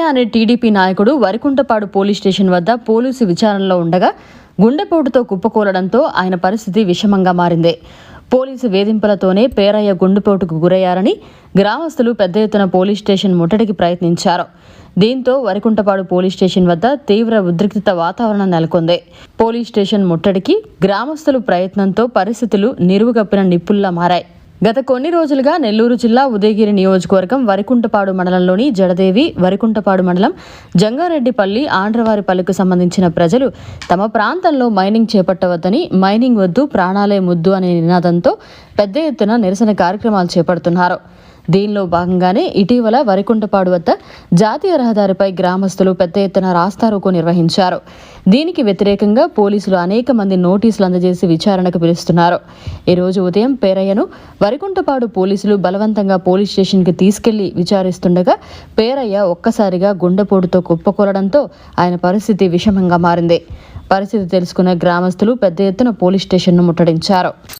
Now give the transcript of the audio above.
పేరయ్య అనే టీడీపీ నాయకుడు Varikuntapadu police station వద్ద పోలీసు విచారణలో ఉండగా గుండెపోటుతో కుప్పకూలడంతో ఆయన పరిస్థితి విషమంగా మారింది. పోలీసు వేధింపులతోనే పేరయ్య గుండెపోటుకు గురయ్యారని గ్రామస్తులు పెద్ద ఎత్తున పోలీస్ స్టేషన్ ముట్టడికి ప్రయత్నించారు. దీంతో వరికుంటపాడు పోలీస్ స్టేషన్ వద్ద తీవ్ర ఉద్రిక్తత వాతావరణం నెలకొంది. పోలీస్ స్టేషన్ ముట్టడికి గ్రామస్తులు ప్రయత్నంతో పరిస్థితులు నిరువుగప్పిన నిప్పుల్లా మారాయి. గత కొన్ని రోజులుగా నెల్లూరు జిల్లా ఉదయగిరి నియోజకవర్గం వరికుంటపాడు మండలంలోని జడదేవి, వరికుంటపాడు మండలం జంగారెడ్డిపల్లి, ఆండ్రవారిపల్లికి సంబంధించిన ప్రజలు తమ ప్రాంతంలో మైనింగ్ చేపట్టవద్దని, మైనింగ్ వద్దు ప్రాణాలే ముద్దు అనే నినాదంతో పెద్ద ఎత్తున నిరసన కార్యక్రమాలు చేపడుతున్నారు. దీనిలో భాగంగానే ఇటీవల వరికుంటపాడు వద్ద జాతీయ రహదారిపై గ్రామస్తులు పెద్ద ఎత్తున రాస్తారోకో నిర్వహించారు. దీనికి వ్యతిరేకంగా పోలీసులు అనేక మంది నోటీసులు అందజేసి విచారణకు పిలుస్తున్నారు. ఈరోజు ఉదయం పేరయ్యను వరికుంటపాడు పోలీసులు బలవంతంగా పోలీస్ స్టేషన్కి తీసుకెళ్లి విచారిస్తుండగా పేరయ్య ఒక్కసారిగా గుండెపోటుతో కుప్పకూలడంతో ఆయన పరిస్థితి విషమంగా మారింది. పరిస్థితి తెలుసుకున్న గ్రామస్తులు పెద్ద ఎత్తున పోలీస్ స్టేషన్ను ముట్టడించారు.